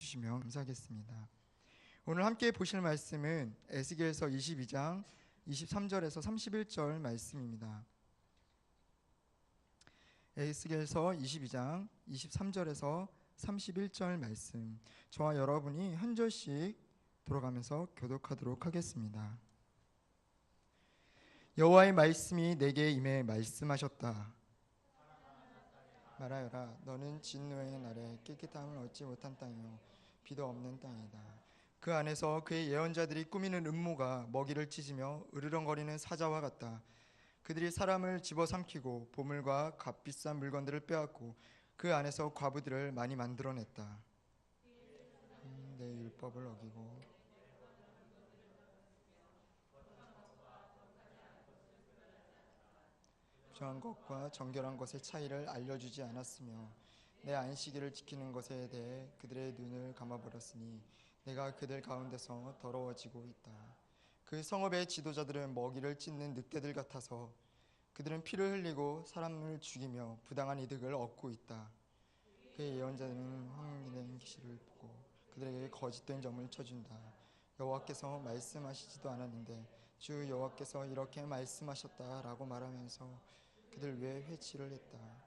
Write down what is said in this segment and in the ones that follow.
주시면 감사하겠습니다. 오늘 함께 보실 말씀은 에스겔서 22장 23절에서 31절 말씀입니다. 에스겔서 22장 23절에서 31절 말씀, 저와 여러분이 한 절씩 돌아가면서 교독하도록 하겠습니다. 여호와의 말씀이 내게 임해 말씀하셨다. 말하여라, 너는 진노의 날에 깨끗함을 얻지 못한 땅이요 비도 없는 땅이다. 그 안에서 그의 예언자들이 꾸미는 음모가 먹이를 찢으며 으르렁거리는 사자와 같다. 그들이 사람을 집어삼키고 보물과 값비싼 물건들을 빼앗고 그 안에서 과부들을 많이 만들어냈다. 내 율법을 어기고 부정한 것과 정결한 것의 차이를 알려주지 않았으며 내 안식일을 지키는 것에 대해 그들의 눈을 감아버렸으니 내가 그들 가운데서 더러워지고 있다. 그 성읍의 지도자들은 먹이를 찢는 늑대들 같아서 그들은 피를 흘리고 사람을 죽이며 부당한 이득을 얻고 있다. 그의 예언자들은 황리된 계시를 보고 그들에게 거짓된 점을 쳐준다. 여호와께서 말씀하시지도 않았는데 주 여호와께서 이렇게 말씀하셨다라고 말하면서 그들 위에 회치를 했다.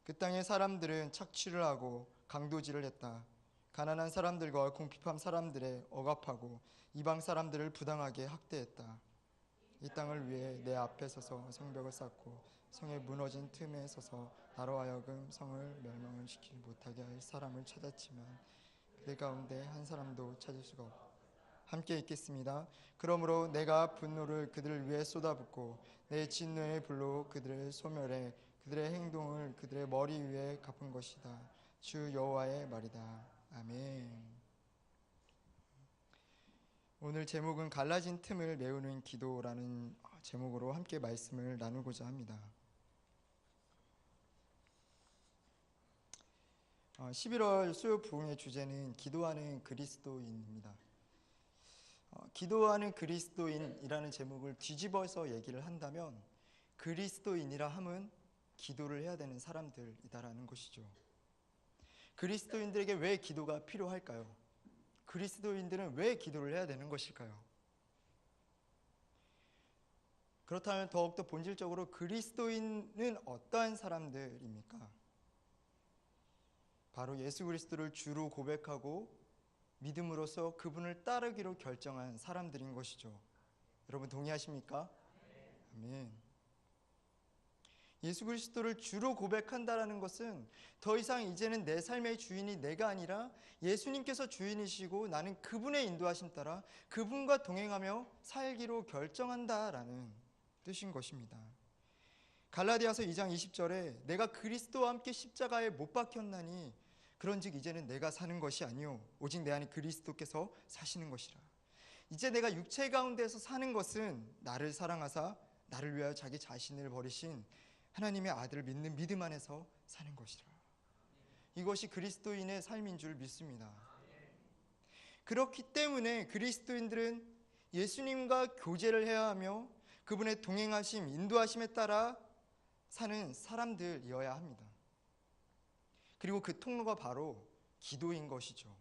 그 땅의 사람들은 착취를 하고 강도질을 했다. 가난한 사람들과 궁핍한 사람들에 억압하고 이방 사람들을 부당하게 학대했다. 이 땅을 위해 내 앞에 서서 성벽을 쌓고 성의 무너진 틈에 서서 나로 하여금 성을 멸망을 시키지 못하게 할 사람을 찾았지만 그들 가운데 한 사람도 찾을 수가 없다. 함께 읽겠습니다. 그러므로 내가 분노를 그들을 위해 쏟아붓고 내 진노의 불로 그들을 소멸해 그들의 행동을 그들의 머리 위에 갚은 것이다. 주 여호와의 말이다. 아멘. 오늘 제목은 갈라진 틈을 메우는 기도라는 제목으로 함께 말씀을 나누고자 합니다. 11월 수요 부흥의 주제는 기도하는 그리스도인입니다. 기도하는 그리스도인이라는 제목을 뒤집어서 얘기를 한다면 그리스도인이라 함은 기도를 해야 되는 사람들이다라는 것이죠. 그리스도인들에게 왜 기도가 필요할까요? 그리스도인들은 왜 기도를 해야 되는 것일까요? 그렇다면 더욱더 본질적으로 그리스도인은 어떠한 사람들입니까? 바로 예수 그리스도를 주로 고백하고 믿음으로써 그분을 따르기로 결정한 사람들인 것이죠. 여러분 동의하십니까? 아멘. 예수 그리스도를 주로 고백한다라는 것은 더 이상 이제는 내 삶의 주인이 내가 아니라 예수님께서 주인이시고 나는 그분의 인도하심 따라 그분과 동행하며 살기로 결정한다라는 뜻인 것입니다. 갈라디아서 2장 20절에 내가 그리스도와 함께 십자가에 못 박혔나니 그런즉 이제는 내가 사는 것이 아니요 오직 내 안에 그리스도께서 사시는 것이라. 이제 내가 육체 가운데서 사는 것은 나를 사랑하사 나를 위하여 자기 자신을 버리신 하나님의 아들을 믿는 믿음 안에서 사는 것이라. 이것이 그리스도인의 삶인 줄 믿습니다. 그렇기 때문에 그리스도인들은 예수님과 교제를 해야 하며 그분의 동행하심, 인도하심에 따라 사는 사람들이어야 합니다. 그리고 그 통로가 바로 기도인 것이죠.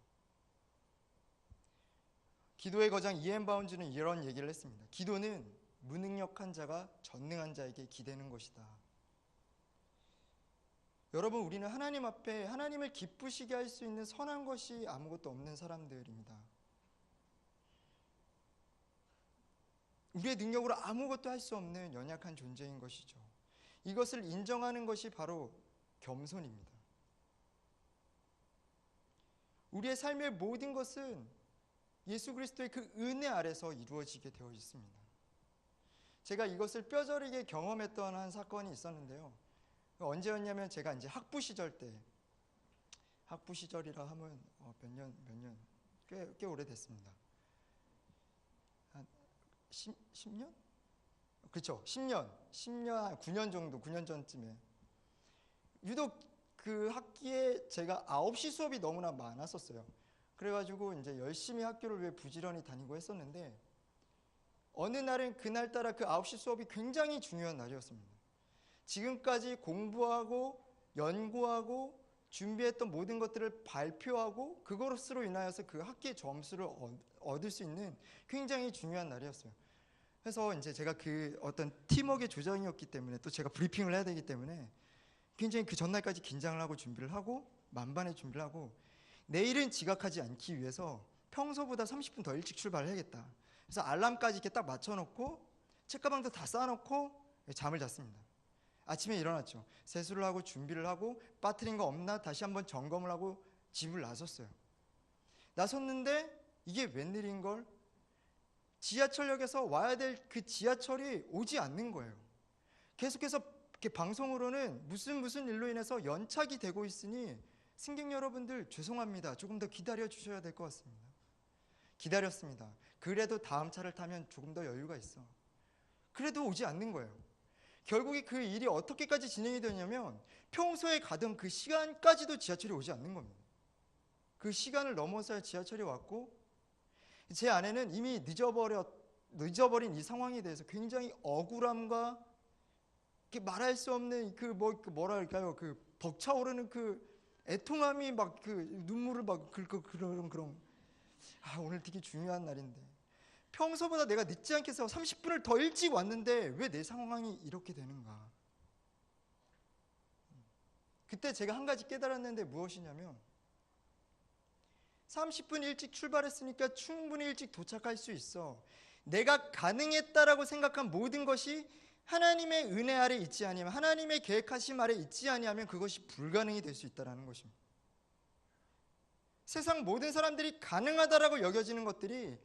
기도의 거장 이엔 바운즈는 이런 얘기를 했습니다. 기도는 무능력한 자가 전능한 자에게 기대는 것이다. 여러분, 우리는 하나님 앞에 하나님을 기쁘시게 할 수 있는 선한 것이 아무것도 없는 사람들입니다. 우리의 능력으로 아무것도 할 수 없는 연약한 존재인 것이죠. 이것을 인정하는 것이 바로 겸손입니다. 우리의 삶의 모든 것은 예수 그리스도의 그 은혜 아래서 이루어지게 되어 있습니다. 제가 이것을 뼈저리게 경험했던 한 사건이 있었는데요. 언제였냐면 제가 이제 학부 시절이라 하면 몇 년 꽤 오래됐습니다. 한 10년? 그렇죠. 10년, 9년 정도, 9년 전쯤에 유독 그 학기에 제가 9시 수업이 너무나 많았었어요. 그래가지고 이제 열심히 학교를 위해 부지런히 다니고 했었는데 어느 날은 그날따라 그 9시 수업이 굉장히 중요한 날이었습니다. 지금까지 공부하고 연구하고 준비했던 모든 것들을 발표하고 그것으로 인하여서 그 학기의 점수를 얻을 수 있는 굉장히 중요한 날이었어요. 그래서 이제 제가 그 어떤 팀워크의 조장이었기 때문에 또 제가 브리핑을 해야 되기 때문에 굉장히 그 전날까지 긴장을 하고 준비를 하고 만반의 준비를 하고 내일은 지각하지 않기 위해서 평소보다 30분 더 일찍 출발을 해야겠다. 그래서 알람까지 이렇게 딱 맞춰놓고 책가방도 다 쌓아놓고 잠을 잤습니다. 아침에 일어났죠. 세수를 하고 준비를 하고 빠뜨린 거 없나 다시 한번 점검을 하고 집을 나섰어요. 나섰는데 이게 웬일인걸? 지하철역에서 와야 될 그 지하철이 오지 않는 거예요. 계속해서 이렇게 방송으로는 무슨 일로 인해서 연착이 되고 있으니 승객 여러분들 죄송합니다. 조금 더 기다려 주셔야 될 것 같습니다. 기다렸습니다. 그래도 다음 차를 타면 조금 더 여유가 있어. 그래도 오지 않는 거예요. 결국에 그 일이 어떻게까지 진행이 되냐면 평소에 가던 그 시간까지도 지하철이 오지 않는 겁니다. 그 시간을 넘어서야 지하철이 왔고 제 아내는 이미 늦어버린 이 상황에 대해서 굉장히 억울함과 말할 수 없는 뭐랄까요, 그 벅차오르는 그 애통함이 막 그 눈물을 막 그런 오늘 되게 중요한 날인데 평소보다 내가 늦지 않게 해서 30분을 더 일찍 왔는데 왜 내 상황이 이렇게 되는가? 그때 제가 한 가지 깨달았는데 무엇이냐면 30분 일찍 출발했으니까 충분히 일찍 도착할 수 있어. 내가 가능했다라고 생각한 모든 것이 하나님의 은혜 아래 있지 아니하면 하나님의 계획하심 아래 있지 아니하면 그것이 불가능이 될 수 있다는 것입니다. 세상 모든 사람들이 가능하다라고 여겨지는 것들이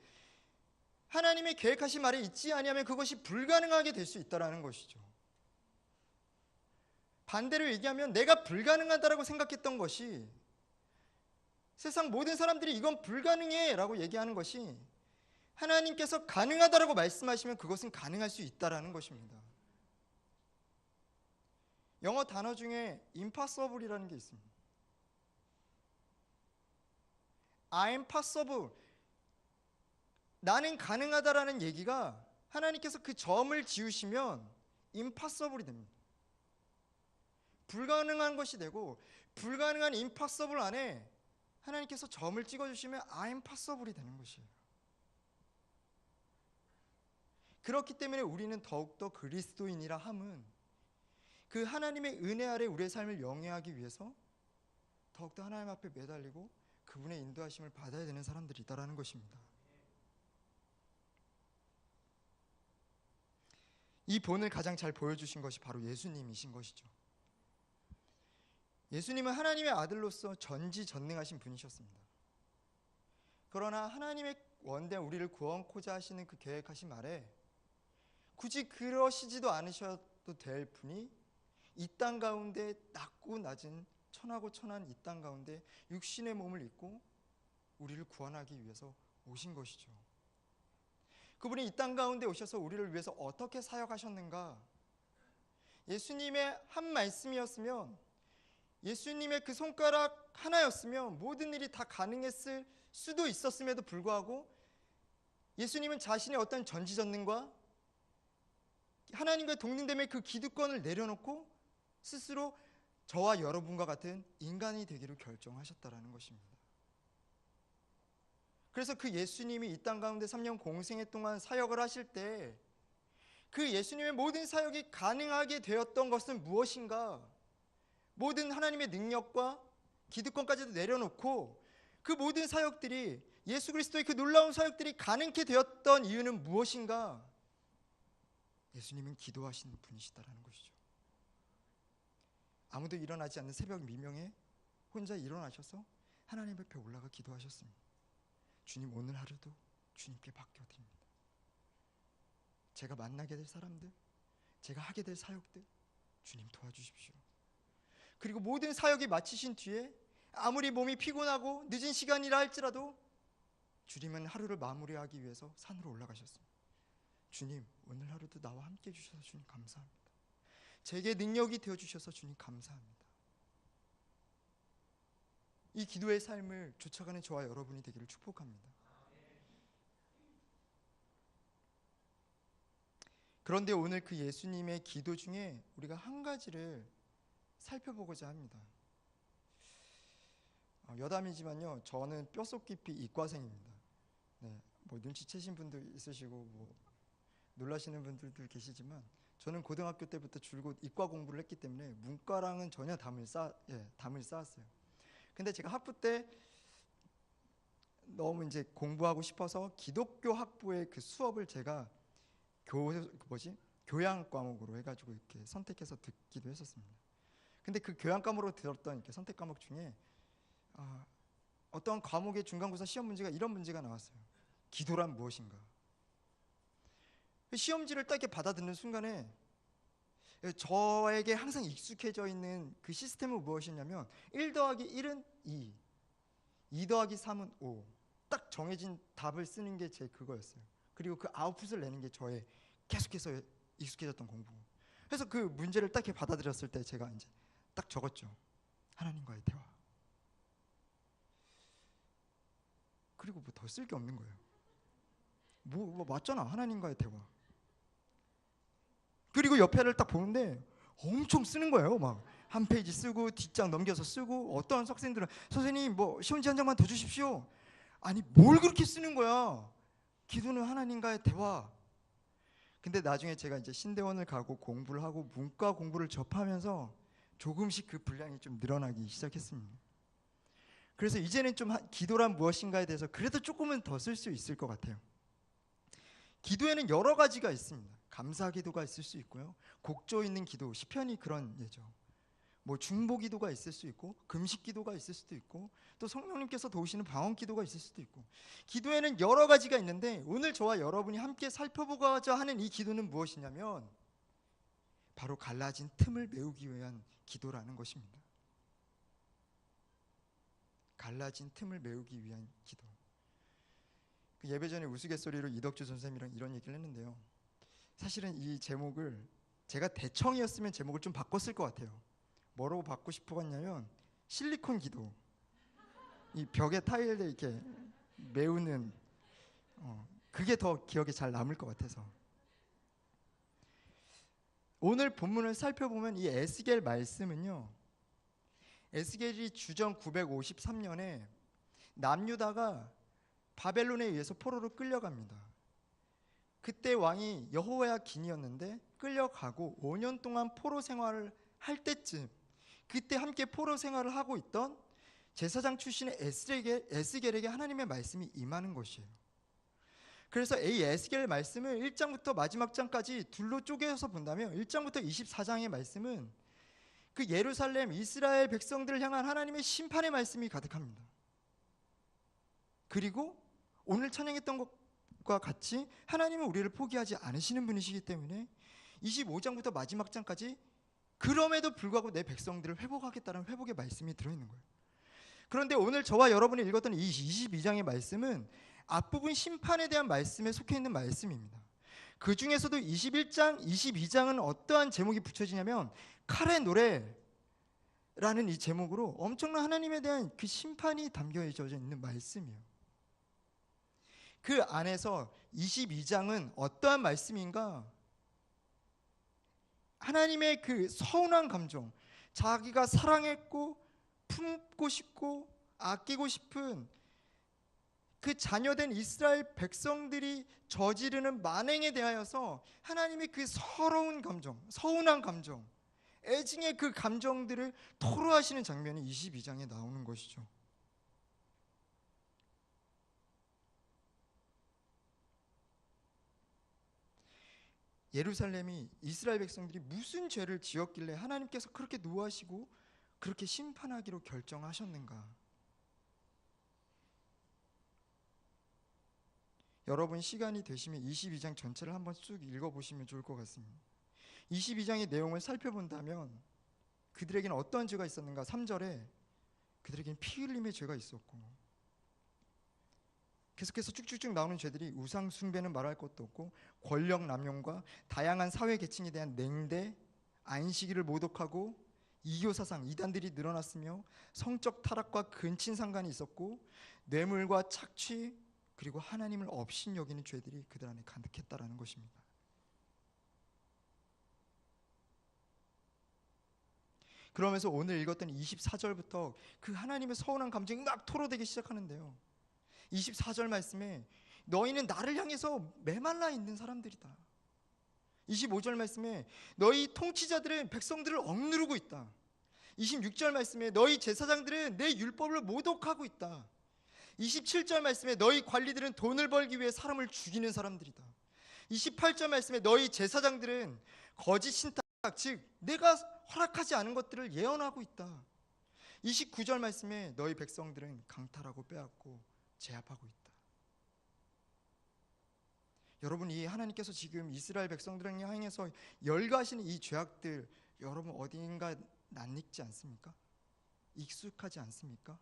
하나님의 계획하심 아래 있지 아니하면 그것이 불가능하게 될 수 있다는 것이죠. 반대로 얘기하면 내가 불가능하다라고 생각했던 것이 세상 모든 사람들이 이건 불가능해 라고 얘기하는 것이 하나님께서 가능하다라고 말씀하시면 그것은 가능할 수 있다는 것입니다. 영어 단어 중에 impossible이라는 게 있습니다. I'm possible. 나는 가능하다라는 얘기가 하나님께서 그 점을 지우시면 impossible이 됩니다. 불가능한 것이 되고 불가능한 impossible 안에 하나님께서 점을 찍어주시면 I'm possible이 되는 것이에요. 그렇기 때문에 우리는 더욱더 그리스도인이라 함은 그 하나님의 은혜 아래 우리의 삶을 영위하기 위해서 더욱더 하나님 앞에 매달리고 그분의 인도하심을 받아야 되는 사람들이다라는 것입니다. 이 본을 가장 잘 보여주신 것이 바로 예수님이신 것이죠. 예수님은 하나님의 아들로서 전지전능하신 분이셨습니다. 그러나 하나님의 원대한 우리를 구원코자 하시는 그 계획하심 아래 굳이 그러시지도 않으셔도 될 분이 이 땅 가운데 낮고 낮은 천하고 천한 이 땅 가운데 육신의 몸을 입고 우리를 구원하기 위해서 오신 것이죠. 그분이 이 땅 가운데 오셔서 우리를 위해서 어떻게 사역하셨는가? 예수님의 한 말씀이었으면, 예수님의 그 손가락 하나였으면 모든 일이 다 가능했을 수도 있었음에도 불구하고 예수님은 자신의 어떤 전지전능과 하나님과의 동등됨의 그 기득권을 내려놓고 스스로 저와 여러분과 같은 인간이 되기로 결정하셨다라는 것입니다. 그래서 그 예수님이 이 땅 가운데 3년 공생애 동안 사역을 하실 때 그 예수님의 모든 사역이 가능하게 되었던 것은 무엇인가? 모든 하나님의 능력과 기득권까지도 내려놓고 그 모든 사역들이, 예수 그리스도의 그 놀라운 사역들이 가능케 되었던 이유는 무엇인가? 예수님은 기도하시는 분이시다라는 것이죠. 아무도 일어나지 않는 새벽 미명에 혼자 일어나셔서 하나님 앞에 올라가 기도하셨습니다. 주님, 오늘 하루도 주님께 맡겨드립니다. 제가 만나게 될 사람들, 제가 하게 될 사역들 주님 도와주십시오. 그리고 모든 사역이 마치신 뒤에 아무리 몸이 피곤하고 늦은 시간이라 할지라도 주님은 하루를 마무리하기 위해서 산으로 올라가셨습니다. 주님, 오늘 하루도 나와 함께 해주셔서 주님 감사합니다. 제게 능력이 되어주셔서 주님 감사합니다. 이 기도의 삶을 쫓아가는 저와 여러분이 되기를 축복합니다. 그런데 오늘 그 예수님의 기도 중에 우리가 한 가지를 살펴보고자 합니다. 여담이지만요, 저는 뼛속 깊이 이과생입니다. 네, 뭐 눈치채신 분도 있으시고 뭐 놀라시는 분들도 계시지만 저는 고등학교 때부터 줄곧 이과 공부를 했기 때문에 문과랑은 전혀 담을 쌓았어요. 근데 제가 학부 때 너무 이제 공부하고 싶어서 기독교 학부의 그 수업을 제가 교양 과목으로 해가지고 이렇게 선택해서 듣기도 했었습니다. 근데 그 교양 과목으로 들었던 이렇게 선택 과목 중에 어떤 과목의 중간고사 시험 문제가 이런 문제가 나왔어요. 기도란 무엇인가? 시험지를 딱 이렇게 받아듣는 순간에 저에게 항상 익숙해져 있는 그 시스템은 무엇이냐면 1 더하기 1은 2, 2 더하기 3은 5, 딱 정해진 답을 쓰는 게 제 그거였어요. 그리고 그 아웃풋을 내는 게 저의 계속해서 익숙해졌던 공부. 그래서 그 문제를 딱 이렇게 받아들였을 때 제가 이제 딱 적었죠. 하나님과의 대화. 그리고 뭐 더 쓸 게 없는 거예요. 뭐 맞잖아, 하나님과의 대화. 그리고 옆에를 딱 보는데 엄청 쓰는 거예요. 막 한 페이지 쓰고 뒷장 넘겨서 쓰고, 어떤 학생들은 선생님 뭐 시험지 한 장만 더 주십시오. 아니 뭘 그렇게 쓰는 거야. 기도는 하나님과의 대화. 근데 나중에 제가 이제 신대원을 가고 공부를 하고 문과 공부를 접하면서 조금씩 그 분량이 좀 늘어나기 시작했습니다. 그래서 이제는 좀 기도란 무엇인가에 대해서 그래도 조금은 더 쓸 수 있을 것 같아요. 기도에는 여러 가지가 있습니다. 감사 기도가 있을 수 있고요, 곡조 있는 기도, 시편이 그런 예죠. 뭐 중보 기도가 있을 수 있고, 금식 기도가 있을 수도 있고, 또 성령님께서 도우시는 방언 기도가 있을 수도 있고, 기도에는 여러 가지가 있는데 오늘 저와 여러분이 함께 살펴보고자 하는 이 기도는 무엇이냐면 바로 갈라진 틈을 메우기 위한 기도라는 것입니다. 갈라진 틈을 메우기 위한 기도. 그 예배 전에 우스갯소리로 이덕주 선생님이랑 이런 얘기를 했는데요, 사실은 이 제목을 제가 대청이었으면 제목을 좀 바꿨을 것 같아요. 뭐라고 바꾸고 싶었냐면 실리콘 기도. 이 벽에 타일에 이렇게 메우는 그게 더 기억에 잘 남을 것 같아서. 오늘 본문을 살펴보면 이 에스겔 말씀은요, 에스겔이 주전 953년에 남유다가 바벨론에 의해서 포로로 끌려갑니다. 그때 왕이 여호야긴이었는데 끌려가고 5년 동안 포로 생활을 할 때쯤, 그때 함께 포로 생활을 하고 있던 제사장 출신의 에스겔에게 하나님의 말씀이 임하는 것이에요. 그래서 이 에스겔 말씀을 1장부터 마지막 장까지 둘로 쪼개서 본다면 1장부터 24장의 말씀은 그 예루살렘 이스라엘 백성들을 향한 하나님의 심판의 말씀이 가득합니다. 그리고 오늘 찬양했던 것과 같이 하나님은 우리를 포기하지 않으시는 분이시기 때문에 25장부터 마지막 장까지 그럼에도 불구하고 내 백성들을 회복하겠다는 회복의 말씀이 들어있는 거예요. 그런데 오늘 저와 여러분이 읽었던 이 22장의 말씀은 앞부분 심판에 대한 말씀에 속해 있는 말씀입니다. 그 중에서도 21장, 22장은 어떠한 제목이 붙여지냐면 칼의 노래라는 이 제목으로 엄청난 하나님에 대한 그 심판이 담겨져 있는 말씀이에요. 그 안에서 22장은 어떠한 말씀인가? 하나님의 그 서운한 감정, 자기가 사랑했고 품고 싶고 아끼고 싶은 그 자녀된 이스라엘 백성들이 저지르는 만행에 대하여서 하나님의 그 서러운 감정, 서운한 감정, 애증의 그 감정들을 토로하시는 장면이 22장에 나오는 것이죠. 예루살렘이, 이스라엘 백성들이 무슨 죄를 지었길래 하나님께서 그렇게 노하시고 그렇게 심판하기로 결정하셨는가? 여러분 시간이 되시면 22장 전체를 한번 쭉 읽어보시면 좋을 것 같습니다. 22장의 내용을 살펴본다면 그들에게는 어떠한 죄가 있었는가? 3절에 그들에게는 피 흘림의 죄가 있었고, 계속해서 쭉쭉쭉 나오는 죄들이 우상 숭배는 말할 것도 없고, 권력 남용과 다양한 사회 계층에 대한 냉대, 안식일을 모독하고 이교 사상, 이단들이 늘어났으며 성적 타락과 근친 상간이 있었고, 뇌물과 착취, 그리고 하나님을 업신여기는 죄들이 그들 안에 가득했다라는 것입니다. 그러면서 오늘 읽었던 24절부터 그 하나님의 서운한 감정이 막 토로되기 시작하는데요. 24절 말씀에 너희는 나를 향해서 메말라 있는 사람들이다. 25절 말씀에 너희 통치자들은 백성들을 억누르고 있다. 26절 말씀에 너희 제사장들은 내 율법을 모독하고 있다. 27절 말씀에 너희 관리들은 돈을 벌기 위해 사람을 죽이는 사람들이다. 28절 말씀에 너희 제사장들은 거짓 신탁, 즉 내가 허락하지 않은 것들을 예언하고 있다. 29절 말씀에 너희 백성들은 강탈하고 빼앗고 제압하고 있다. 여러분, 이 하나님께서 지금 이스라엘 백성들을 향해서 열거하시는 이 죄악들, 여러분 어딘가 낯익지 않습니까? 익숙하지 않습니까?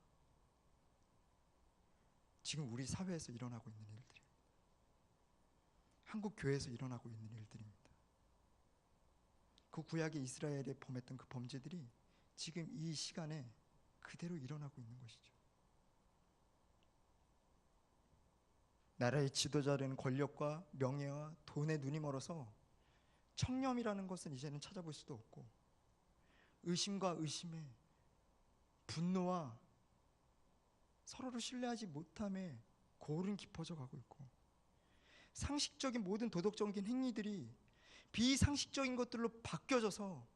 지금 우리 사회에서 일어나고 있는 일들입니다. 한국 교회에서 일어나고 있는 일들입니다. 그 구약의 이스라엘에 범했던 그 범죄들이 지금 이 시간에 그대로 일어나고 있는 것이죠. 나라의 지도자는 권력과 명예와 돈에 눈이 멀어서 청렴이라는 것은 이제는 찾아볼 수도 없고, 의심과 의심에, 분노와 서로를 신뢰하지 못함에 고울은 깊어져 가고 있고, 상식적인 모든 도덕적인 행위들이 비상식적인 것들로 바뀌어져서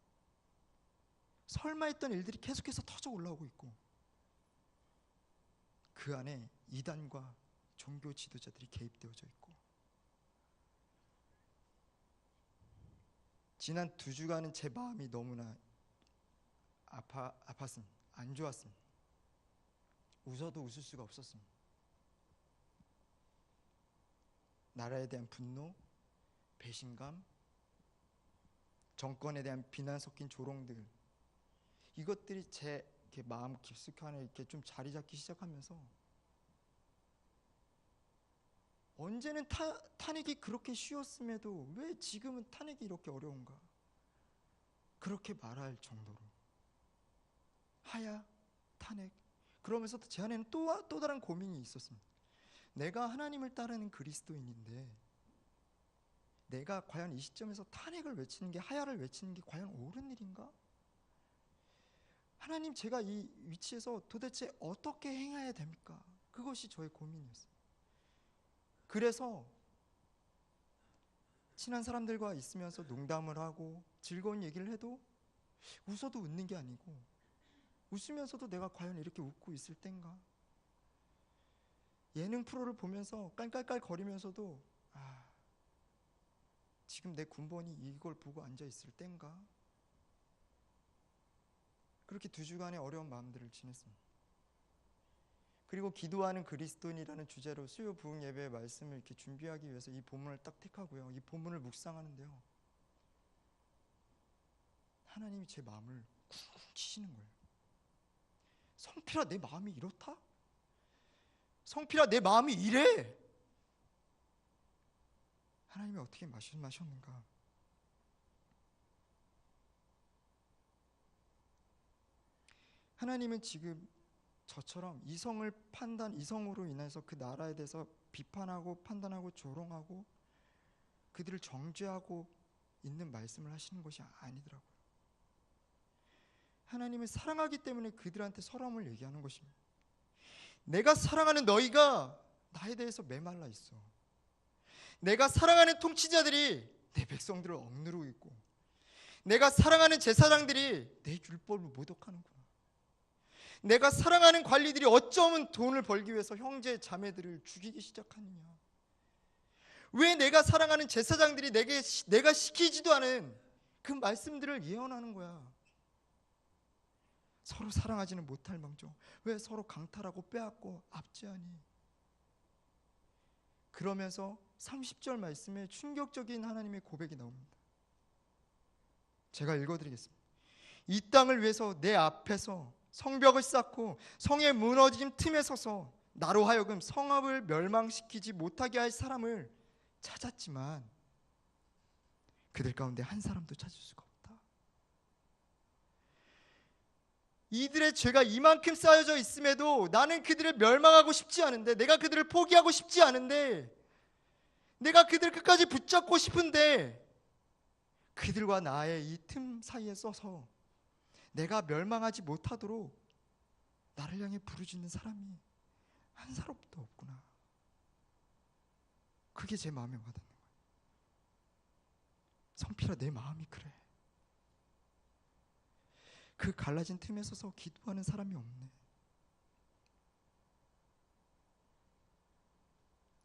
설마 했던 일들이 계속해서 터져 올라오고 있고, 그 안에 이단과 종교 지도자들이 개입되어져 있고, 지난 2주간은 제 마음이 너무나 아팠습니다. 안 좋았습니다. 웃어도 웃을 수가 없었습니다. 나라에 대한 분노, 배신감, 정권에 대한 비난 섞인 조롱들, 이것들이 제 마음 깊숙이 안에 이렇게 좀 자리 잡기 시작하면서, 언제는 탄핵이 그렇게 쉬웠음에도 왜 지금은 탄핵이 이렇게 어려운가, 그렇게 말할 정도로 하야 탄핵. 그러면서 제 안에는 또 다른 고민이 있었습니다. 내가 하나님을 따르는 그리스도인인데 내가 과연 이 시점에서 탄핵을 외치는 게, 하야를 외치는 게 과연 옳은 일인가? 하나님, 제가 이 위치에서 도대체 어떻게 행해야 됩니까? 그것이 저의 고민이었어요. 그래서 친한 사람들과 있으면서 농담을 하고 즐거운 얘기를 해도 웃어도 웃는 게 아니고, 웃으면서도 내가 과연 이렇게 웃고 있을 땐가? 예능 프로를 보면서 깔깔깔 거리면서도 지금 내 군번이 이걸 보고 앉아 있을 땐가? 그렇게 2주간의 어려운 마음들을 지냈습니다. 그리고 기도하는 그리스도인이라는 주제로 수요 부흥 예배의 말씀을 이렇게 준비하기 위해서 이 본문을 딱 택하고요, 이 본문을 묵상하는데요, 하나님이 제 마음을 쿵쿵 치시는 거예요. 성필아, 내 마음이 이렇다? 성필아, 내 마음이 이래? 하나님이 어떻게 말씀하셨는가? 하나님은 지금 저처럼 이성으로 인해서 그 나라에 대해서 비판하고 판단하고 조롱하고 그들을 정죄하고 있는 말씀을 하시는 것이 아니더라고요. 하나님을 사랑하기 때문에 그들한테 서러움을 얘기하는 것입니다. 내가 사랑하는 너희가 나에 대해서 메말라 있어. 내가 사랑하는 통치자들이 내 백성들을 억누르고 있고, 내가 사랑하는 제사장들이 내 율법을 모독하는구나. 내가 사랑하는 관리들이 어쩌면 돈을 벌기 위해서 형제 자매들을 죽이기 시작하느냐. 왜 내가 사랑하는 제사장들이 내가 시키지도 않은 그 말씀들을 예언하는 거야. 서로 사랑하지는 못할 망정 왜 서로 강탈하고 빼앗고 압제하니? 그러면서 30절 말씀에 충격적인 하나님의 고백이 나옵니다. 제가 읽어드리겠습니다. 이 땅을 위해서 내 앞에서 성벽을 쌓고 성의 무너진 틈에 서서 나로 하여금 성읍을 멸망시키지 못하게 할 사람을 찾았지만 그들 가운데 한 사람도 찾을 수가 없다. 이들의 죄가 이만큼 쌓여져 있음에도 나는 그들을 멸망하고 싶지 않은데, 내가 그들을 포기하고 싶지 않은데, 내가 그들을 끝까지 붙잡고 싶은데, 그들과 나의 이 틈 사이에 써서 내가 멸망하지 못하도록 나를 향해 부르짖는 사람이 한 사람도 없구나. 그게 제 마음에 와닿는 거예요. 성필아, 내 마음이 그래. 그 갈라진 틈에 서서 기도하는 사람이 없네.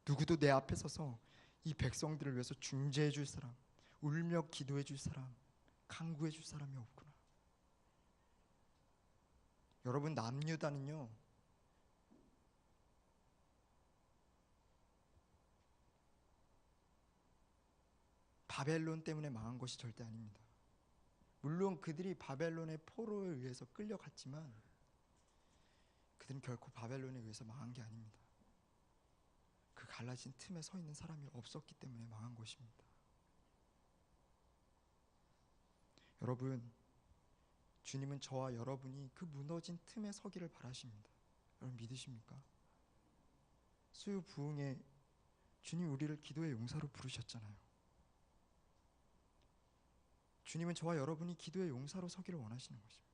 누구도 내 앞에 서서 이 백성들을 위해서 중재해 줄 사람, 울며 기도해 줄 사람, 간구해 줄 사람이 없구나. 여러분, 남유다는요, 바벨론 때문에 망한 것이 절대 아닙니다. 물론 그들이 바벨론의 포로에 의해서 끌려갔지만 그들은 결코 바벨론에 의해서 망한 게 아닙니다. 그 갈라진 틈에 서 있는 사람이 없었기 때문에 망한 것입니다. 여러분, 주님은 저와 여러분이 그 무너진 틈에 서기를 바라십니다. 여러분 믿으십니까? 수요 부흥에 주님 우리를 기도의 용사로 부르셨잖아요. 주님은 저와 여러분이 기도의 용사로 서기를 원하시는 것입니다.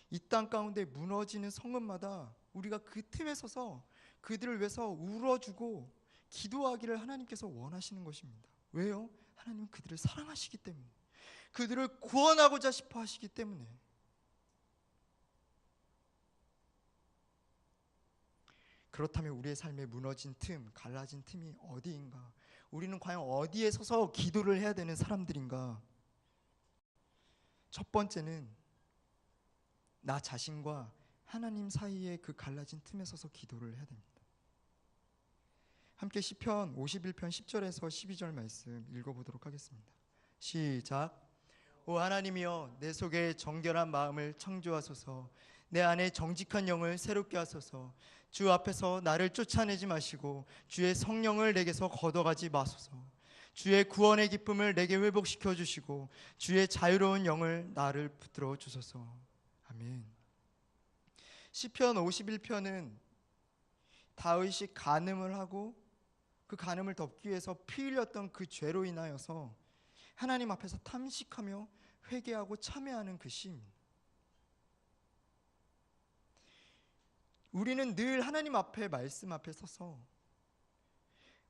이 땅 가운데 무너지는 성읍마다 우리가 그 틈에 서서 그들을 위해서 울어주고 기도하기를 하나님께서 원하시는 것입니다. 왜요? 하나님은 그들을 사랑하시기 때문에, 그들을 구원하고자 싶어 하시기 때문에. 그렇다면 우리의 삶에 무너진 틈, 갈라진 틈이 어디인가? 우리는 과연 어디에 서서 기도를 해야 되는 사람들인가? 첫 번째는 나 자신과 하나님 사이의 그 갈라진 틈에 서서 기도를 해야 됩니다. 함께 시편 51편 10절에서 12절 말씀 읽어보도록 하겠습니다. 시작. 오 하나님이여, 내 속에 정결한 마음을 창조하소서. 내 안에 정직한 영을 새롭게 하소서. 주 앞에서 나를 쫓아내지 마시고 주의 성령을 내게서 걷어가지 마소서. 주의 구원의 기쁨을 내게 회복시켜 주시고 주의 자유로운 영을 나를 붙들어 주소서. 아멘. 시편 51편은 다윗이 간음을 하고 그 간음을 덮기 위해서 피 흘렸던 그 죄로 인하여서 하나님 앞에서 탐식하며 회개하고 참회하는 그 시입니다. 우리는 늘 하나님 앞에, 말씀 앞에 서서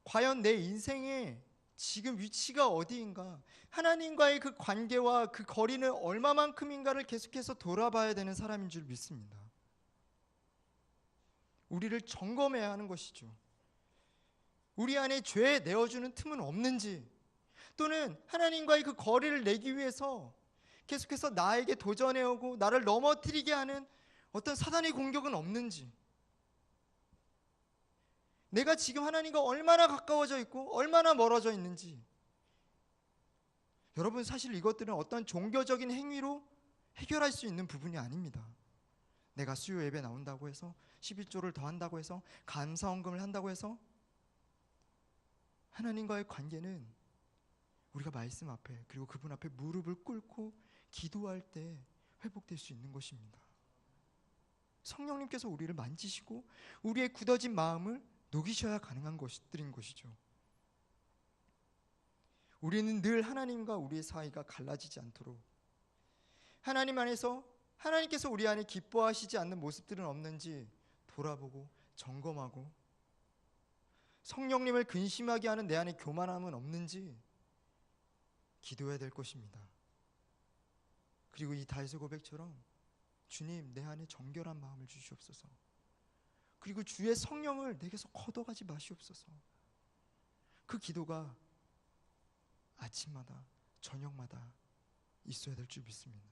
과연 내 인생의 지금 위치가 어디인가, 하나님과의 그 관계와 그 거리는 얼마만큼인가를 계속해서 돌아봐야 되는 사람인 줄 믿습니다. 우리를 점검해야 하는 것이죠. 우리 안에 죄 내어주는 틈은 없는지, 또는 하나님과의 그 거리를 내기 위해서 계속해서 나에게 도전해오고 나를 넘어뜨리게 하는 어떤 사단의 공격은 없는지, 내가 지금 하나님과 얼마나 가까워져 있고 얼마나 멀어져 있는지. 여러분, 사실 이것들은 어떤 종교적인 행위로 해결할 수 있는 부분이 아닙니다. 내가 수요 예배 나온다고 해서 11조를 더 한다고 해서 감사헌금을 한다고 해서 하나님과의 관계는 우리가 말씀 앞에, 그리고 그분 앞에 무릎을 꿇고 기도할 때 회복될 수 있는 것입니다. 성령님께서 우리를 만지시고 우리의 굳어진 마음을 녹이셔야 가능한 것들인 것이죠. 우리는 늘 하나님과 우리의 사이가 갈라지지 않도록, 하나님 안에서 하나님께서 우리 안에 기뻐하시지 않는 모습들은 없는지 돌아보고 점검하고, 성령님을 근심하게 하는 내 안에 교만함은 없는지 기도해야 될 것입니다. 그리고 이 다윗의 고백처럼 주님, 내 안에 정결한 마음을 주시옵소서. 그리고 주의 성령을 내게서 걷어가지 마시옵소서. 그 기도가 아침마다 저녁마다 있어야 될 줄 믿습니다.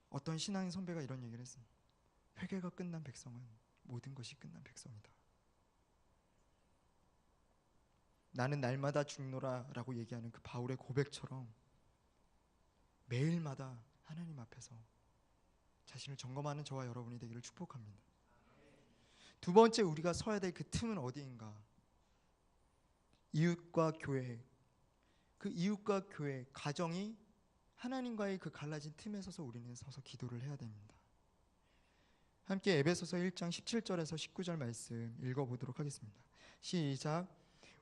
어떤 신앙인 선배가 이런 얘기를 했습니다. 회개가 끝난 백성은 모든 것이 끝난 백성이다. 나는 날마다 죽노라 라고 얘기하는 그 바울의 고백처럼 매일마다 하나님 앞에서 자신을 점검하는 저와 여러분이 되기를 축복합니다. 두 번째, 우리가 서야 될 그 틈은 어디인가? 이웃과 교회, 그 이웃과 교회, 가정이 하나님과의 그 갈라진 틈에 서서 우리는 서서 기도를 해야 됩니다. 함께 에베소서 1장 17절에서 19절 말씀 읽어보도록 하겠습니다. 시작.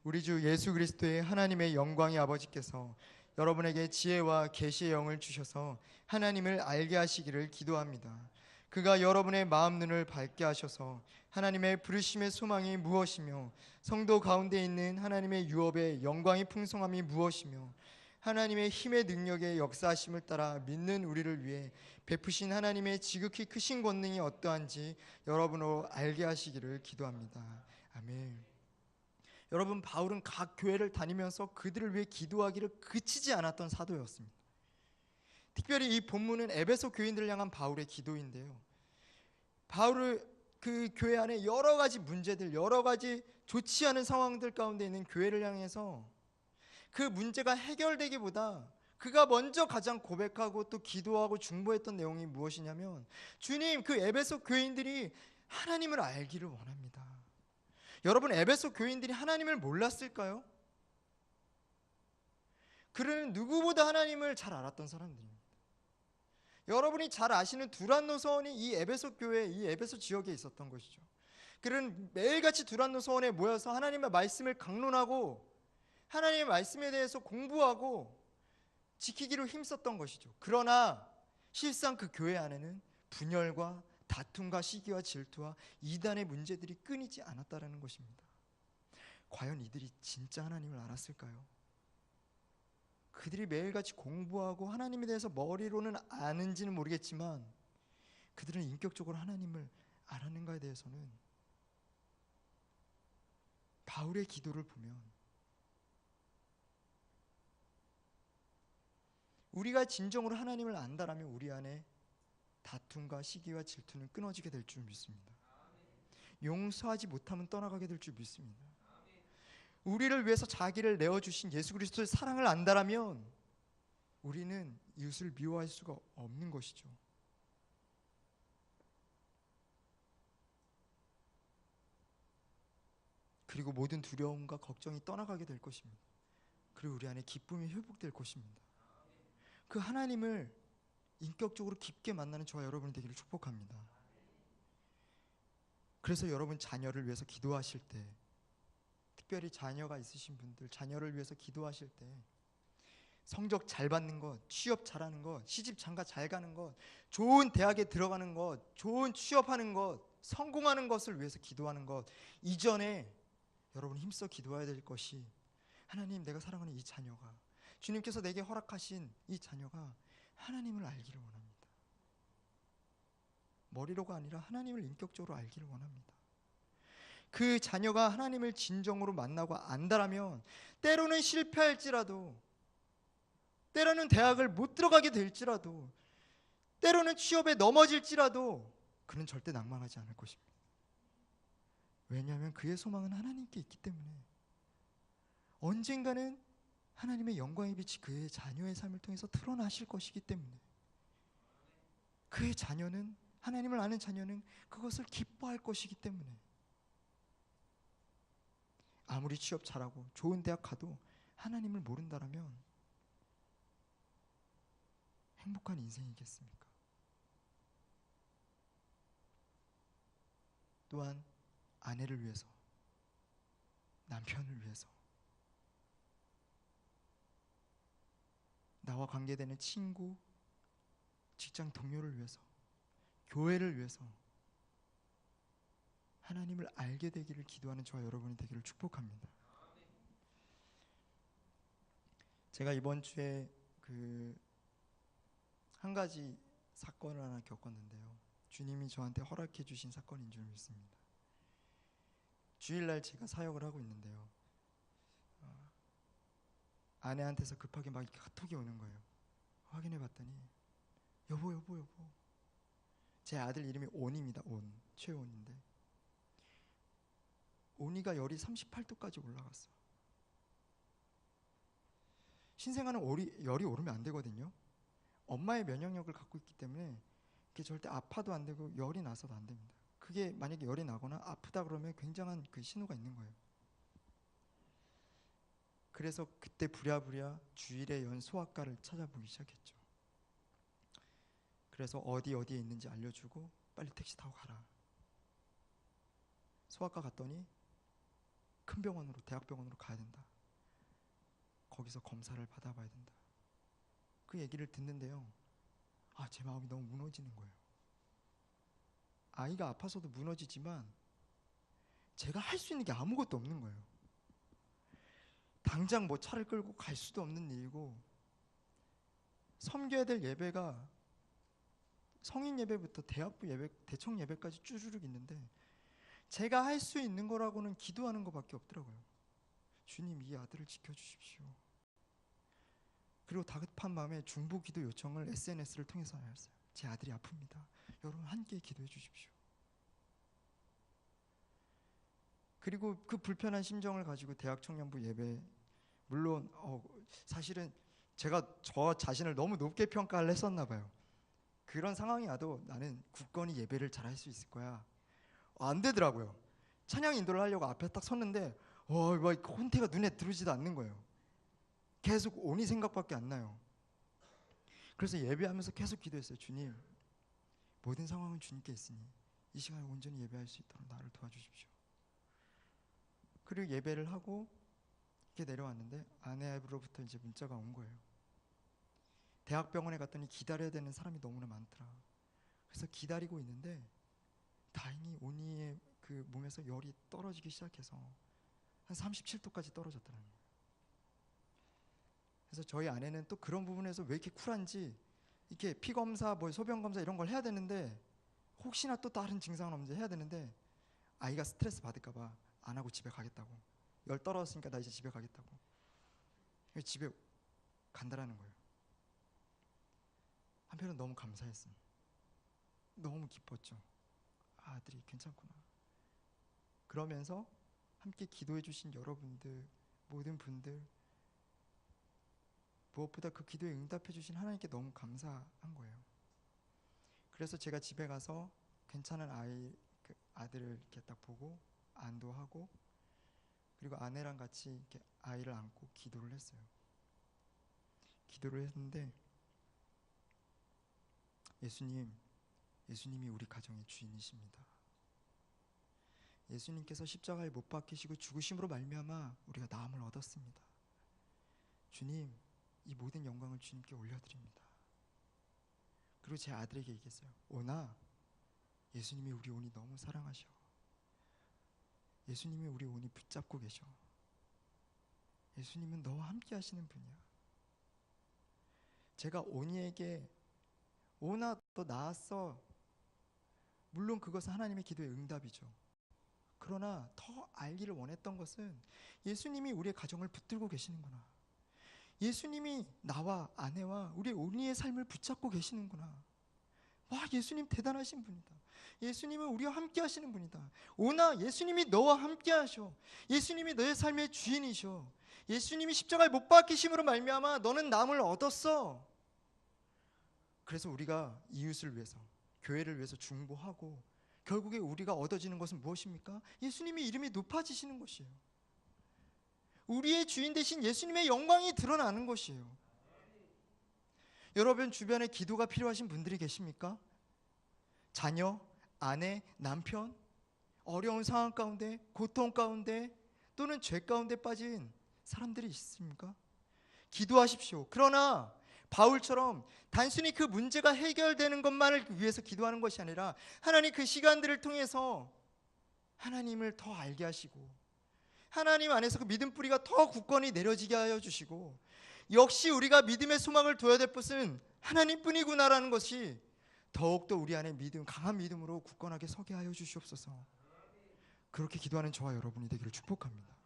우리 주 예수 그리스도의 하나님의 영광의 아버지께서 여러분에게 지혜와 계시의 영을 주셔서 하나님을 알게 하시기를 기도합니다. 그가 여러분의 마음 눈을 밝게 하셔서 하나님의 부르심의 소망이 무엇이며 성도 가운데 있는 하나님의 유업의 영광의 풍성함이 무엇이며 하나님의 힘의 능력의 역사하심을 따라 믿는 우리를 위해 베푸신 하나님의 지극히 크신 권능이 어떠한지 여러분으로 알게 하시기를 기도합니다. 아멘. 여러분, 바울은 각 교회를 다니면서 그들을 위해 기도하기를 그치지 않았던 사도였습니다. 특별히 이 본문은 에베소 교인들을 향한 바울의 기도인데요. 바울을 그 교회 안에 여러 가지 문제들, 여러 가지 좋지 않은 상황들 가운데 있는 교회를 향해서 그 문제가 해결되기보다 그가 먼저 가장 고백하고 또 기도하고 중보했던 내용이 무엇이냐면, 주님, 그 에베소 교인들이 하나님을 알기를 원합니다. 여러분, 에베소 교인들이 하나님을 몰랐을까요? 그들은 누구보다 하나님을 잘 알았던 사람들입니다. 여러분이 잘 아시는 두란노 서원이 이 에베소 교회, 이 에베소 지역에 있었던 것이죠. 그들은 매일같이 두란노 서원에 모여서 하나님의 말씀을 강론하고 하나님의 말씀에 대해서 공부하고 지키기로 힘썼던 것이죠. 그러나 실상 그 교회 안에는 분열과 다툼과 시기와 질투와 이단의 문제들이 끊이지 않았다라는 것입니다. 과연 이들이 진짜 하나님을 알았을까요? 그들이 매일같이 공부하고 하나님에 대해서 머리로는 아는지는 모르겠지만 그들은 인격적으로 하나님을 알았는가에 대해서는 바울의 기도를 보면 우리가 진정으로 하나님을 안다라면 우리 안에 다툼과 시기와 질투는 끊어지게 될 줄 믿습니다. 용서하지 못하면 떠나가게 될 줄 믿습니다. 우리를 위해서 자기를 내어주신 예수 그리스도의 사랑을 안다라면 우리는 이웃을 미워할 수가 없는 것이죠. 그리고 모든 두려움과 걱정이 떠나가게 될 것입니다. 그리고 우리 안에 기쁨이 회복될 것입니다. 그 하나님을 인격적으로 깊게 만나는 저와 여러분이 되기를 축복합니다. 그래서 여러분 자녀를 위해서 기도하실 때, 특별히 자녀가 있으신 분들 자녀를 위해서 기도하실 때 성적 잘 받는 것, 취업 잘하는 것, 시집 장가 잘 가는 것, 좋은 대학에 들어가는 것, 좋은 취업하는 것, 성공하는 것을 위해서 기도하는 것 이전에 여러분 힘써 기도해야 될 것이, 하나님, 내가 사랑하는 이 자녀가, 주님께서 내게 허락하신 이 자녀가 하나님을 알기를 원합니다. 머리로가 아니라 하나님을 인격적으로 알기를 원합니다. 그 자녀가 하나님을 진정으로 만나고 안다라면 때로는 실패할지라도, 때로는 대학을 못 들어가게 될지라도, 때로는 취업에 넘어질지라도 그는 절대 낭망하지 않을 것입니다. 왜냐하면 그의 소망은 하나님께 있기 때문에 언젠가는 하나님의 영광의 빛이 그의 자녀의 삶을 통해서 드러나실 것이기 때문에 그의 자녀는, 하나님을 아는 자녀는 그것을 기뻐할 것이기 때문에 아무리 취업 잘하고 좋은 대학 가도 하나님을 모른다라면 행복한 인생이겠습니까? 또한 아내를 위해서, 남편을 위해서, 나와 관계되는 친구, 직장 동료를 위해서, 교회를 위해서 하나님을 알게 되기를 기도하는 저와 여러분이 되기를 축복합니다. 제가 이번 주에 한 가지 사건을 하나 겪었는데요. 주님이 저한테 허락해 주신 사건인 줄 믿습니다. 주일날 제가 사역을 하고 있는데요. 아내한테서 급하게 막 카톡이 오는 거예요. 확인해 봤더니 여보. 제 아들 이름이 온입니다. 최온인데 온이가 열이 38도까지 올라갔어. 신생아는 열이 오르면 안 되거든요. 엄마의 면역력을 갖고 있기 때문에 그게 절대 아파도 안 되고 열이 나서도 안 됩니다. 그게 만약에 열이 나거나 아프다 그러면 굉장한 그 신호가 있는 거예요. 그래서 그때 부랴부랴 주일에 연 소아과를 찾아보기 시작했죠. 그래서 어디에 있는지 알려주고 빨리 택시 타고 가라. 소아과 갔더니 큰 병원으로, 대학병원으로 가야 된다. 거기서 검사를 받아봐야 된다. 그 얘기를 듣는데요. 제 마음이 너무 무너지는 거예요. 아이가 아파서도 무너지지만 제가 할 수 있는 게 아무것도 없는 거예요. 당장 뭐 차를 끌고 갈 수도 없는 일이고, 섬겨야 될 예배가 성인 예배부터 대학부 예배, 대청 예배까지 쭈르륵 있는데 제가 할 수 있는 거라고는 기도하는 것밖에 없더라고요. 주님, 이 아들을 지켜주십시오. 그리고 다급한 마음에 중보 기도 요청을 SNS를 통해서 하였어요. 제 아들이 아픕니다. 여러분 함께 기도해 주십시오. 그리고 그 불편한 심정을 가지고 대학 청년부 예배, 물론 사실은 제가 저 자신을 너무 높게 평가를 했었나 봐요. 그런 상황이 와도 나는 굳건히 예배를 잘할 수 있을 거야. 안 되더라고요. 찬양 인도를 하려고 앞에 딱 섰는데 혼태가 눈에 들어오지도 않는 거예요. 계속 오니 생각밖에 안 나요. 그래서 예배하면서 계속 기도했어요. 주님, 모든 상황은 주님께 있으니 이 시간에 온전히 예배할 수 있도록 나를 도와주십시오. 그리고 예배를 하고 이렇게 내려왔는데 아내로부터 이제 문자가 온 거예요. 대학병원에 갔더니 기다려야 되는 사람이 너무나 많더라. 그래서 기다리고 있는데 다행히 온이의 그 몸에서 열이 떨어지기 시작해서 한 37도까지 떨어졌더라는 거예요. 그래서 저희 아내는 또 그런 부분에서 왜 이렇게 쿨한지, 이렇게 피 검사, 소변 검사 이런 걸 해야 되는데 혹시나 또 다른 증상은 없는지 해야 되는데 아이가 스트레스 받을까봐 안 하고 집에 가겠다고. 열 떨어졌으니까 나 이제 집에 가겠다고. 집에 간다라는 거예요. 한편은 너무 감사했어요. 너무 기뻤죠. 아들이 괜찮구나. 그러면서 함께 기도해 주신 여러분들, 모든 분들, 무엇보다 그 기도에 응답해 주신 하나님께 너무 감사한 거예요. 그래서 제가 집에 가서 괜찮은 아들을 이렇게 딱 보고 안도하고, 그리고 아내랑 같이 이렇게 아이를 안고 기도를 했어요. 기도를 했는데 예수님이 우리 가정의 주인이십니다. 예수님께서 십자가에 못 박히시고 죽으심으로 말미암아 우리가 나음을 얻었습니다. 주님, 이 모든 영광을 주님께 올려드립니다. 그리고 제 아들에게 얘기했어요. 오나, 예수님이 우리 온이 너무 사랑하셔. 예수님이 우리 온이 붙잡고 계셔. 예수님은 너와 함께 하시는 분이야. 제가 온이에게 오나 너 나았어, 물론 그것은 하나님의 기도의 응답이죠. 그러나 더 알기를 원했던 것은 예수님이 우리의 가정을 붙들고 계시는구나. 예수님이 나와 아내와 우리 온이의 삶을 붙잡고 계시는구나. 와, 예수님 대단하신 분이다. 예수님은 우리와 함께 하시는 분이다. 오나, 예수님이 너와 함께 하셔. 예수님이 너의 삶의 주인이셔. 예수님이 십자가에 못 박히심으로 말미암아 너는 남을 얻었어. 그래서 우리가 이웃을 위해서, 교회를 위해서 중보하고 결국에 우리가 얻어지는 것은 무엇입니까? 예수님의 이름이 높아지시는 것이에요. 우리의 주인 되신 예수님의 영광이 드러나는 것이에요. 여러분 주변에 기도가 필요하신 분들이 계십니까? 자녀, 아내, 남편, 어려운 상황 가운데, 고통 가운데 또는 죄 가운데 빠진 사람들이 있습니까? 기도하십시오. 그러나 바울처럼 단순히 그 문제가 해결되는 것만을 위해서 기도하는 것이 아니라 하나님 그 시간들을 통해서 하나님을 더 알게 하시고 하나님 안에서 그 믿음 뿌리가 더 굳건히 내려지게 하여 주시고, 역시 우리가 믿음의 소망을 둬야 될 것은 하나님뿐이구나라는 것이 더욱더 우리 안에 믿음, 강한 믿음으로 굳건하게 서게 하여 주시옵소서. 그렇게 기도하는 저와 여러분이 되기를 축복합니다.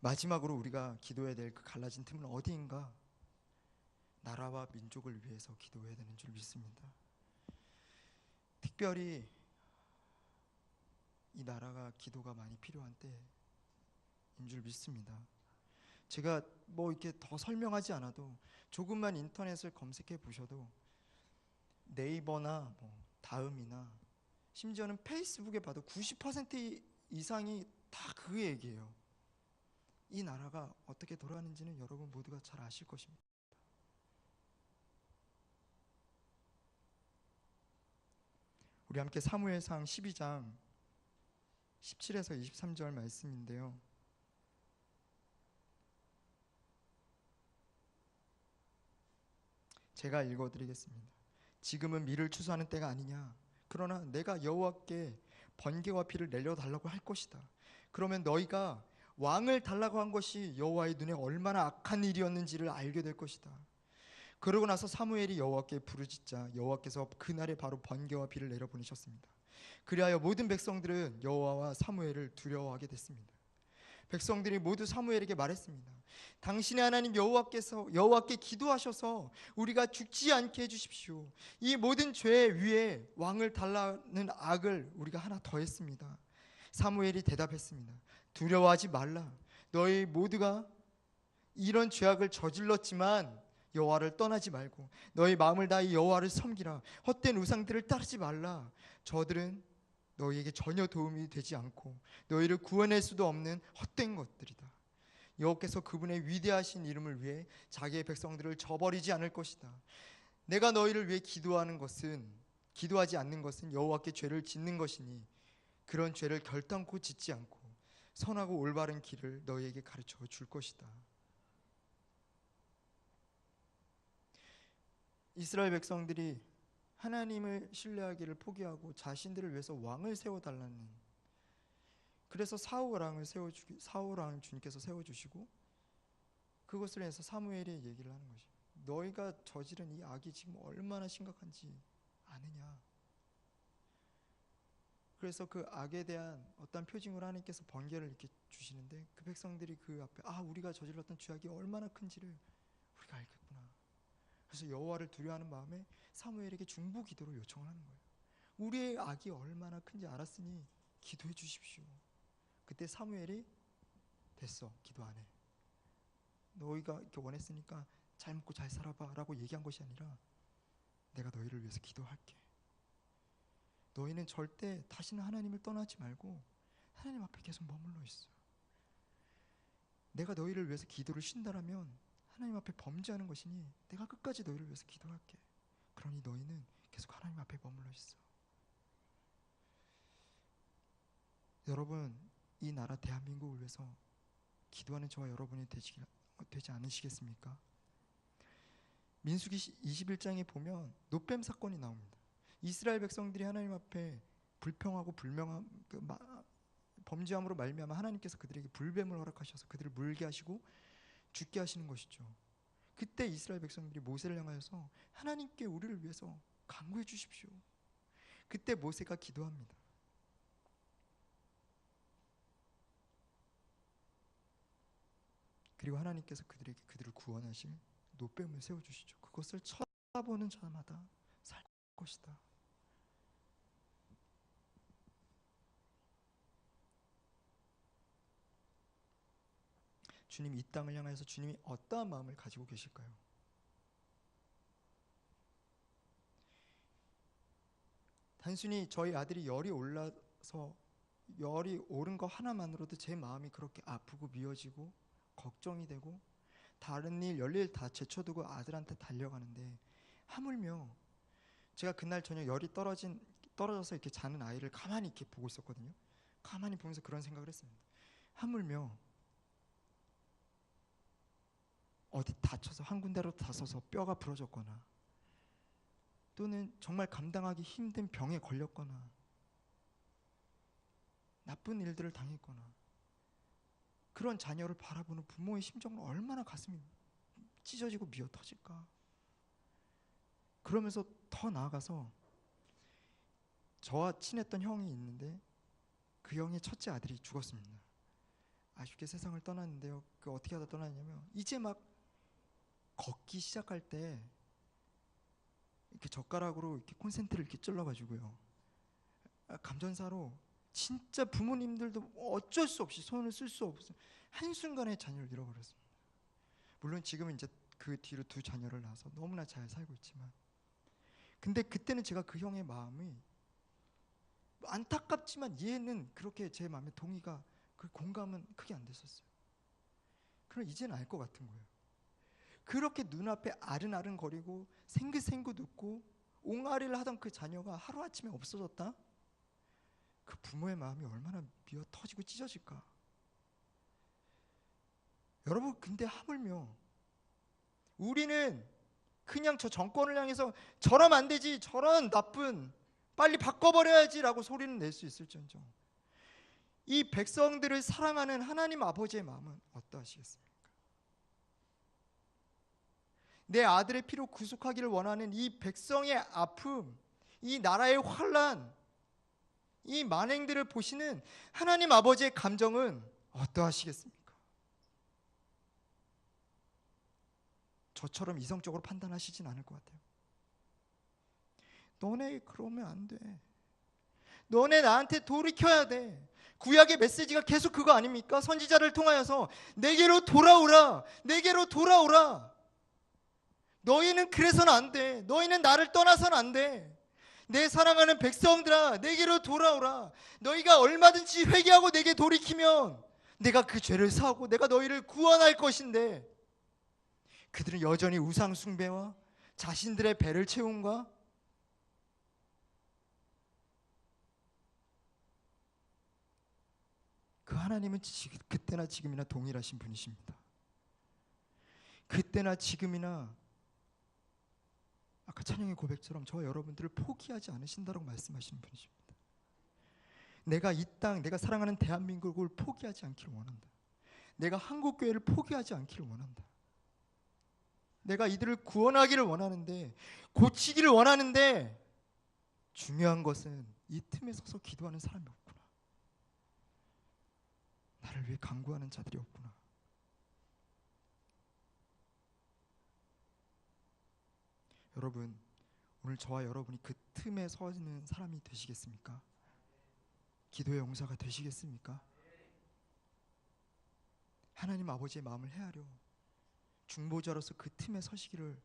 마지막으로 우리가 기도해야 될 그 갈라진 틈은 어디인가? 나라와 민족을 위해서 기도해야 되는 줄 믿습니다. 특별히 이 나라가 기도가 많이 필요한 때인 줄 믿습니다. 제가 이렇게 더 설명하지 않아도 조금만 인터넷을 검색해 보셔도 네이버나 다음이나 심지어는 페이스북에 봐도 90% 이상이 다 그 얘기예요. 이 나라가 어떻게 돌아가는지는 여러분 모두가 잘 아실 것입니다. 우리 함께 사무엘상 12장 17에서 23절 말씀인데요. 제가 읽어드리겠습니다. 지금은 미를 추수하는 때가 아니냐. 그러나 내가 여호와께 번개와 비를 내려달라고 할 것이다. 그러면 너희가 왕을 달라고 한 것이 여호와의 눈에 얼마나 악한 일이었는지를 알게 될 것이다. 그러고 나서 사무엘이 여호와께 부르짖자 여호와께서 그날에 바로 번개와 비를 내려보내셨습니다. 그리하여 모든 백성들은 여호와와 사무엘을 두려워하게 됐습니다. 백성들이 모두 사무엘에게 말했습니다. 당신의 하나님 여호와께 기도하셔서 우리가 죽지 않게 해주십시오. 이 모든 죄 위에 왕을 달라는 악을 우리가 하나 더했습니다. 사무엘이 대답했습니다. 두려워하지 말라. 너희 모두가 이런 죄악을 저질렀지만 여호와를 떠나지 말고 너희 마음을 다해 여호와를 섬기라. 헛된 우상들을 따르지 말라. 저들은 너희에게 전혀 도움이 되지 않고 너희를 구원할 수도 없는 헛된 것들이다. 여호와께서 그분의 위대하신 이름을 위해 자기의 백성들을 저버리지 않을 것이다. 내가 너희를 위해 기도하지 않는 것은 여호와께 죄를 짓는 것이니 그런 죄를 결단코 짓지 않고 선하고 올바른 길을 너희에게 가르쳐 줄 것이다. 이스라엘 백성들이 하나님을 신뢰하기를 포기하고 자신들을 위해서 왕을 세워달라는, 그래서 사울 왕을 주님께서 세워주시고 그것을 해서 사무엘이 얘기를 하는 것이, 너희가 저지른 이 악이 지금 얼마나 심각한지 아느냐. 그래서 그 악에 대한 어떤 표징으로 하나님께서 번개를 이렇게 주시는데 그 백성들이 그 앞에 우리가 저질렀던 죄악이 얼마나 큰지를 우리가 알겠구나. 그래서 여호와를 두려워하는 마음에 사무엘에게 중보 기도를 요청을 하는 거예요. 우리의 악이 얼마나 큰지 알았으니 기도해 주십시오. 그때 사무엘이 됐어, 기도 안 해. 너희가 이렇게 원했으니까 잘 먹고 잘 살아봐 라고 얘기한 것이 아니라 내가 너희를 위해서 기도할게. 너희는 절대 다시는 하나님을 떠나지 말고 하나님 앞에 계속 머물러 있어. 내가 너희를 위해서 기도를 쉰다라면 하나님 앞에 범죄하는 것이니 내가 끝까지 너희를 위해서 기도할게. 그러니 너희는 계속 하나님 앞에 머물러 있어. 여러분, 이 나라 대한민국을 위해서 기도하는 저와 여러분이 되지 않으시겠습니까? 민수기 21장에 보면 노뱀 사건이 나옵니다. 이스라엘 백성들이 하나님 앞에 불평하고 범죄함으로 말미암아 하나님께서 그들에게 불뱀을 허락하셔서 그들을 물게 하시고 죽게 하시는 것이죠. 그때 이스라엘 백성들이 모세를 향하여서 하나님께 우리를 위해서 간구해 주십시오. 그때 모세가 기도합니다. 그리고 하나님께서 그들을 구원하실 노뱀을 세워주시죠. 그것을 쳐다보는 자마다 살 것이다. 주님, 이 땅을 향해서 주님이 어떠한 마음을 가지고 계실까요? 단순히 저희 아들이 열이 오른 거 하나만으로도 제 마음이 그렇게 아프고 미어지고 걱정이 되고 다른 일 열일 다 제쳐두고 아들한테 달려가는데, 하물며 제가 그날 저녁 열이 떨어져서 이렇게 자는 아이를 가만히 이렇게 보고 있었거든요. 가만히 보면서 그런 생각을 했습니다. 하물며 어디 다쳐서 한 군데로 다쳐서 뼈가 부러졌거나 또는 정말 감당하기 힘든 병에 걸렸거나 나쁜 일들을 당했거나 그런 자녀를 바라보는 부모의 심정은 얼마나 가슴이 찢어지고 미어 터질까. 그러면서 더 나아가서 저와 친했던 형이 있는데 그 형의 첫째 아들이 죽었습니다. 아쉽게 세상을 떠났는데요. 그 어떻게 하다 떠났냐면 이제 막 걷기 시작할 때 이렇게 젓가락으로 이렇게 콘센트를 이렇게 찔러가지고요. 감전사로 진짜 부모님들도 어쩔 수 없이 손을 쓸 수 없어 한순간에 자녀를 잃어버렸습니다. 물론 지금은 이제 그 뒤로 두 자녀를 낳아서 너무나 잘 살고 있지만, 근데 그때는 제가 그 형의 마음이 안타깝지만 얘는 그렇게 제 마음에 그 공감은 크게 안 됐었어요. 그럼 이제는 알 것 같은 거예요. 그렇게 눈앞에 아른아른거리고 생긋생긋 웃고 옹알이를 하던 그 자녀가 하루아침에 없어졌다? 그 부모의 마음이 얼마나 미어 터지고 찢어질까. 여러분, 근데 하물며 우리는 그냥 저 정권을 향해서 저러면 안 되지, 저런 나쁜, 빨리 바꿔버려야지라고 소리는 낼 수 있을지언정 이 백성들을 사랑하는 하나님 아버지의 마음은 어떠하시겠습니까? 내 아들의 피로 구속하기를 원하는 이 백성의 아픔, 이 나라의 환난, 이 만행들을 보시는 하나님 아버지의 감정은 어떠하시겠습니까? 저처럼 이성적으로 판단하시진 않을 것 같아요. 너네 그러면 안 돼. 너네 나한테 돌이켜야 돼. 구약의 메시지가 계속 그거 아닙니까? 선지자를 통하여서 내게로 돌아오라, 내게로 돌아오라. 너희는 그래서는 안 돼. 너희는 나를 떠나서는 안 돼. 내 사랑하는 백성들아, 내게로 돌아오라. 너희가 얼마든지 회개하고 내게 돌이키면 내가 그 죄를 사하고 내가 너희를 구원할 것인데, 그들은 여전히 우상 숭배와 자신들의 배를 채움과 그 하나님은 그때나 지금이나 동일하신 분이십니다. 그때나 지금이나 아까 찬양의 고백처럼 저와 여러분들을 포기하지 않으신다고 말씀하시는 분이십니다. 내가 이 땅, 내가 사랑하는 대한민국을 포기하지 않기를 원한다. 내가 한국교회를 포기하지 않기를 원한다. 내가 이들을 구원하기를 원하는데, 고치기를 원하는데, 중요한 것은 이 틈에 서서 기도하는 사람이 없구나. 나를 위해 간구하는 자들이 없구나. 여러분, 오늘 저와 여러분이 그 틈에 서는 사람이 되시겠습니까? 기도의 용사가 되시겠습니까? 하나님 아버지의 마음을 헤아려 중보자로서 그 틈에 서시기를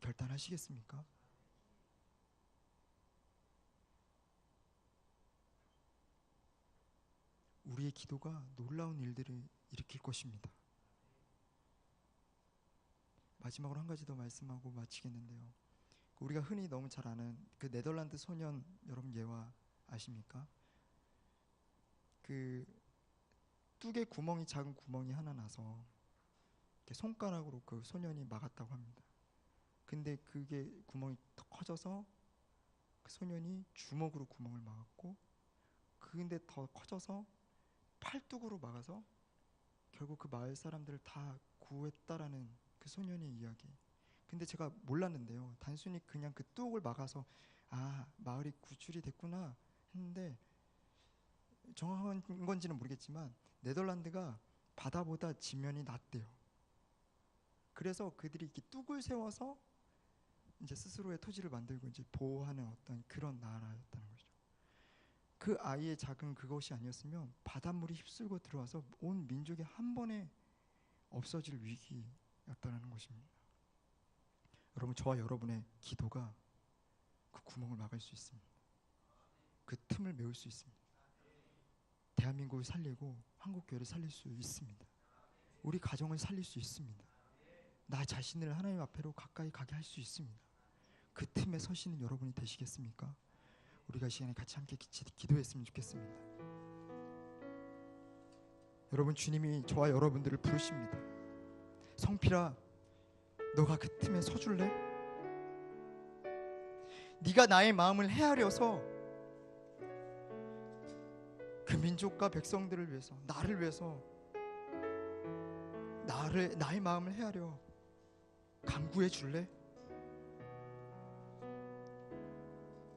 결단하시겠습니까? 우리의 기도가 놀라운 일들을 일으킬 것입니다. 마지막으로 한 가지 더 말씀하고 마치겠는데요. 우리가 흔히 너무 잘 아는 그 네덜란드 소년, 여러분 예화 아십니까? 그 뚝에 구멍이, 작은 구멍이 하나 나서 이렇게 손가락으로 그 소년이 막았다고 합니다. 근데 그게 구멍이 더 커져서 그 소년이 주먹으로 구멍을 막았고, 근데 더 커져서 팔뚝으로 막아서 결국 그 마을 사람들을 다 구했다라는 그 소년의 이야기. 근데 제가 몰랐는데요, 단순히 그냥 그 뚝을 막아서 마을이 구출이 됐구나 했는데, 정확한 건지는 모르겠지만 네덜란드가 바다보다 지면이 낮대요. 그래서 그들이 이렇게 뚝을 세워서 이제 스스로의 토지를 만들고 이제 보호하는 어떤 그런 나라였다는 거죠. 그 아이의 작은 그것이 아니었으면 바닷물이 휩쓸고 들어와서 온 민족이 한 번에 없어질 위기였다는 것입니다. 여러분, 저와 여러분의 기도가 그 구멍을 막을 수 있습니다. 그 틈을 메울 수 있습니다. 대한민국을 살리고 한국교회를 살릴 수 있습니다. 우리 가정을 살릴 수 있습니다. 나 자신을 하나님 앞으로 가까이 가게 할 수 있습니다. 그 틈에 서시는 여러분이 되시겠습니까? 우리가 이 시간에 같이 함께 기도했으면 좋겠습니다. 여러분, 주님이 저와 여러분들을 부르십니다. 성필아, 너가 그 틈에 서줄래? 네가 나의 마음을 헤아려서 그 민족과 백성들을 위해서, 나를 위해서 나의 마음을 헤아려 간구해 줄래?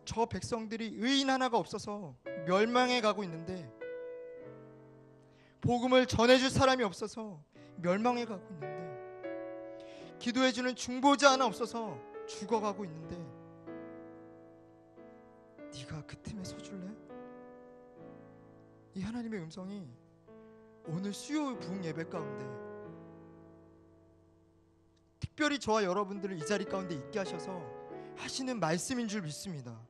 저 백성들이 의인 하나가 없어서 멸망해 가고 있는데, 복음을 전해줄 사람이 없어서 멸망해 가고 있는데, 기도해주는 중보자 하나 없어서 죽어가고 있는데, 네가 그 틈에 서줄래? 이 하나님의 음성이 오늘 수요 부흥 예배 가운데 특별히 저와 여러분들을 이 자리 가운데 있게 하셔서 하시는 말씀인 줄 믿습니다.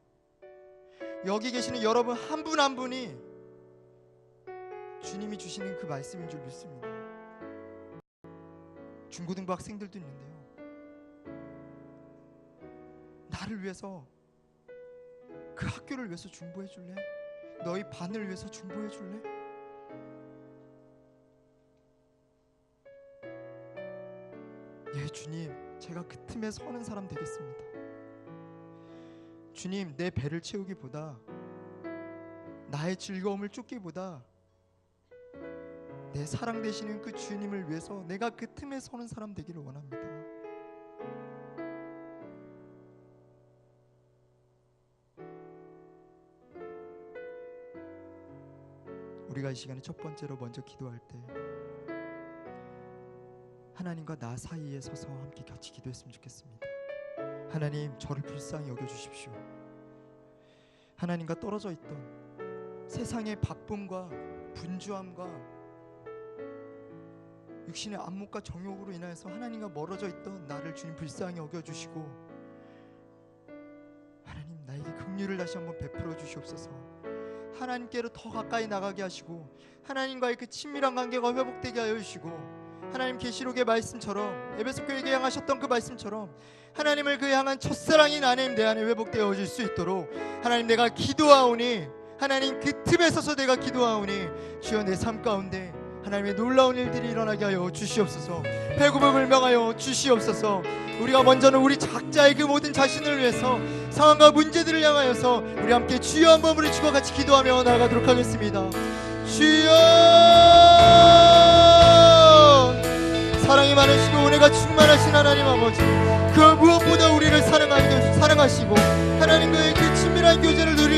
여기 계시는 여러분 한 분 한 분이 주님이 주시는 그 말씀인 줄 믿습니다. 중고등부 학생들도 있는데요, 나를 위해서, 그 학교를 위해서 중보해 줄래? 너희 반을 위해서 중보해 줄래? 네 주님, 제가 그 틈에 서는 사람 되겠습니다. 주님, 내 배를 채우기보다, 나의 즐거움을 쫓기보다 내 사랑 되시는 그 주님을 위해서 내가 그 틈에 서는 사람 되기를 원합니다. 우리가 이 시간에 첫 번째로 먼저 기도할 때 하나님과 나 사이에 서서 함께 같이 기도했으면 좋겠습니다. 하나님, 저를 불쌍히 여겨주십시오. 하나님과 떨어져 있던 세상의 바쁨과 분주함과 육신의 안목과 정욕으로 인하여서 하나님과 멀어져 있던 나를 주님 불쌍히 여겨주시고, 하나님 나에게 긍휼을 다시 한번 베풀어 주시옵소서. 하나님께로 더 가까이 나가게 하시고 하나님과의 그 친밀한 관계가 회복되게 하여 주시고, 하나님 계시록의 말씀처럼, 에베소 교회에게 향하셨던 그 말씀처럼 하나님을 그 향한 첫사랑인 하나님 내 안에 회복되어질 수 있도록, 하나님 내가 기도하오니, 하나님 그 틈에 서서 내가 기도하오니 주여 내 삶 가운데 하나님의 놀라운 일들이 일어나게 하여 주시옵소서. 배고픔을 명하여 주시옵소서. 우리가 먼저는 우리 각자의 그 모든 자신을 위해서, 상황과 문제들을 향하여서 우리 함께 주여 한번 부르시고 같이 기도하며 나아가도록 하겠습니다. 주여, 사랑이 많으시고 은혜가 충만하신 하나님 아버지, 그 무엇보다 우리를 사랑하시고 하나님과의 그 친밀한 교제를 누리시